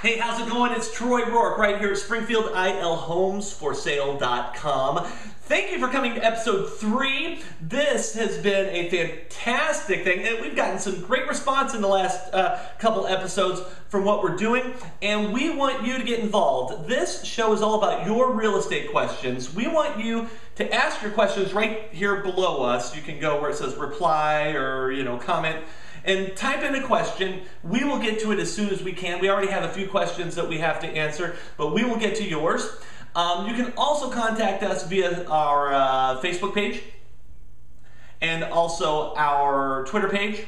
Hey, how's it going? It's Troy Roark right here at Springfield IL Homes for Sale.com. Thank you for coming to episode 3. This has been a fantastic thing, and we've gotten some great response in the last couple episodes from what we're doing, and we want you to get involved. This show is all about your real estate questions. We want you to ask your questions right here below us. You can go where it says reply or comment and type in a question. We will get to it as soon as we can. We already have a few questions that we have to answer, but we will get to yours. You can also contact us via our Facebook page and also our Twitter page,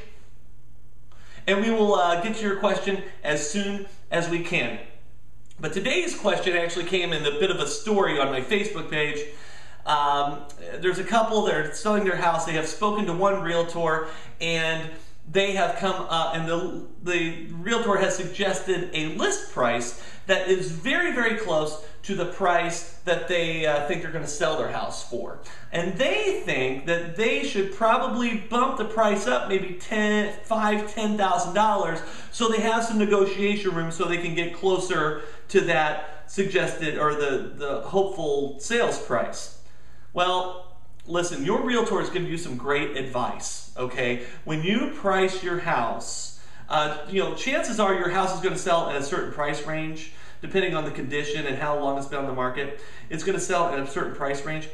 and we will get to your question as soon as we can. But today's question actually came in a bit of a story on my Facebook page. There's a couple that are selling their house. They have spoken to one realtor, and they have come and the realtor has suggested a list price that is very, very close to the price that they think they're going to sell their house for. And they think that they should probably bump the price up maybe $10,000 so they have some negotiation room so they can get closer to that suggested or the hopeful sales price. Well, listen, your realtor is giving you some great advice, okay? When you price your house, chances are your house is going to sell at a certain price range, depending on the condition and how long it's been on the market. It's going to sell at a certain price range.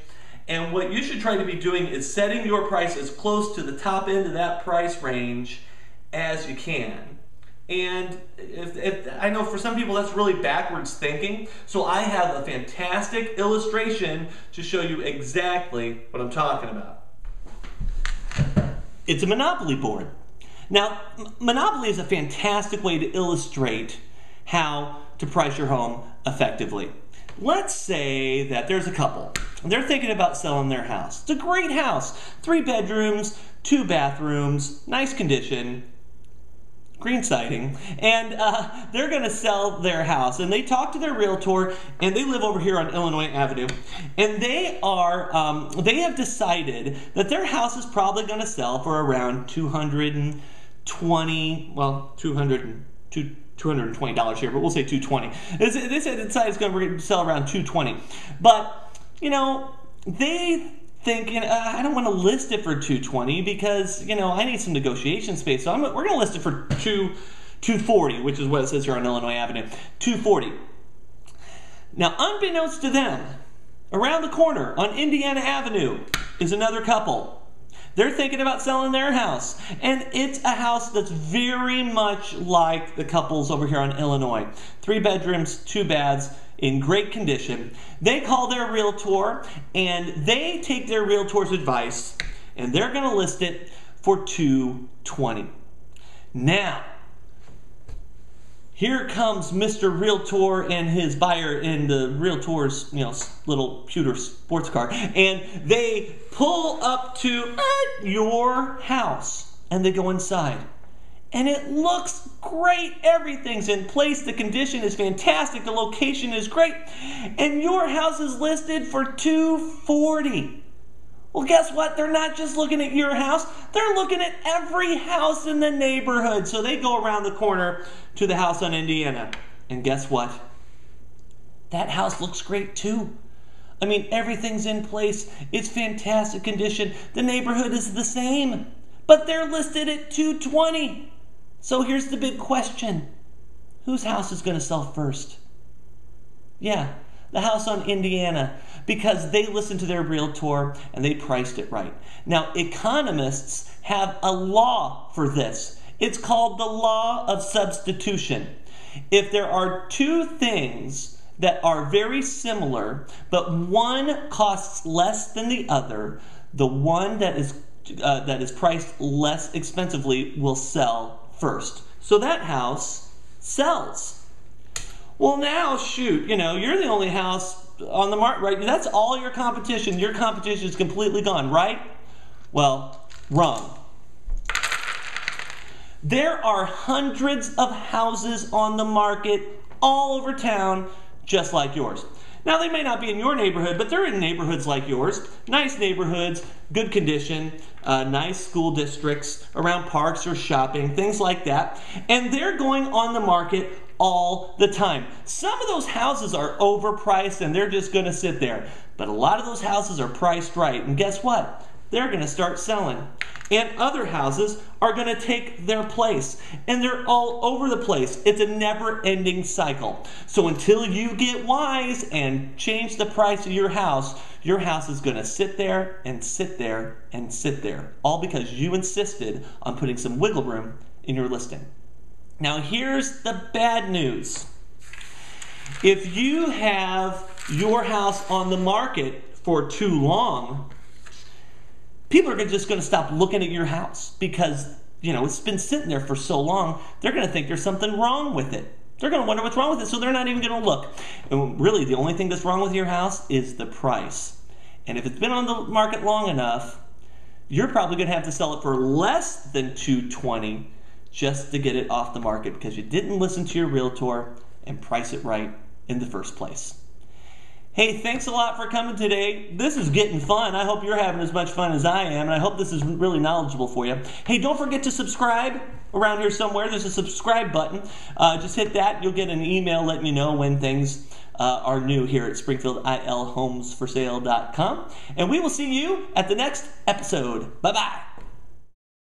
And what you should try to be doing is setting your price as close to the top end of that price range as you can. And if I know for some people that's really backwards thinking, so I have a fantastic illustration to show you exactly what I'm talking about. It's a Monopoly board. Now, Monopoly is a fantastic way to illustrate how to price your home effectively. Let's say that there's a couple. They're thinking about selling their house. It's a great house. 3 bedrooms, 2 bathrooms, nice condition, green siding, and they're going to sell their house. And they talk to their realtor, and they live over here on Illinois Avenue. And they have decided that their house is probably going to sell for around $220 here, but we'll say $220. They said it's going to sell around $220. But, they thinking, I don't want to list it for $220 because, I need some negotiation space. So we're going to list it for $240, which is what it says here on Illinois Avenue. $240. Now, unbeknownst to them, around the corner on Indiana Avenue is another couple. They're thinking about selling their house. And it's a house that's very much like the couples over here on Illinois. 3 bedrooms, 2 baths, in great condition. They call their realtor, and they take their realtor's advice, and they're going to list it for $220. Now, here comes Mr. Realtor and his buyer in the realtor's, little pewter sports car, and they pull up to your house, and they go inside. And it looks great. Everything's in place. The condition is fantastic. The location is great. And your house is listed for $240. Well, guess what? They're not just looking at your house. They're looking at every house in the neighborhood. So they go around the corner to the house on Indiana. And guess what? That house looks great too. I mean, everything's in place. It's fantastic condition. The neighborhood is the same. But they're listed at $220. So here's the big question. Whose house is going to sell first? Yeah, the house on Indiana, because they listened to their realtor and they priced it right. Now, economists have a law for this. It's called the law of substitution. If there are 2 things that are very similar, but one costs less than the other, the one that is priced less expensively will sell first. So that house sells. Well, now, shoot, you're the only house on the market, right? That's all your competition. Your competition is completely gone, right? Well, wrong. There are hundreds of houses on the market all over town just like yours. Now, they may not be in your neighborhood, but they're in neighborhoods like yours. Nice neighborhoods, good condition, nice school districts, around parks or shopping, things like that. And they're going on the market all the time. Some of those houses are overpriced and they're just going to sit there. But a lot of those houses are priced right. And guess what? They're going to start selling. And other houses are going to take their place. And they're all over the place. It's a never-ending cycle. So until you get wise and change the price of your house is going to sit there and sit there and sit there. All because you insisted on putting some wiggle room in your listing. Now here's the bad news. If you have your house on the market for too long, people are just going to stop looking at your house because, it's been sitting there for so long. They're going to think there's something wrong with it. They're going to wonder what's wrong with it, so they're not even going to look. And really, the only thing that's wrong with your house is the price. And if it's been on the market long enough, you're probably going to have to sell it for less than $220 just to get it off the market because you didn't listen to your realtor and price it right in the first place. Hey, thanks a lot for coming today. This is getting fun. I hope you're having as much fun as I am, and I hope this is really knowledgeable for you. Hey, don't forget to subscribe around here somewhere. There's a subscribe button. Just hit that. You'll get an email letting you know when things are new here at Springfield IL Homes for Sale.com. And we will see you at the next episode. Bye-bye.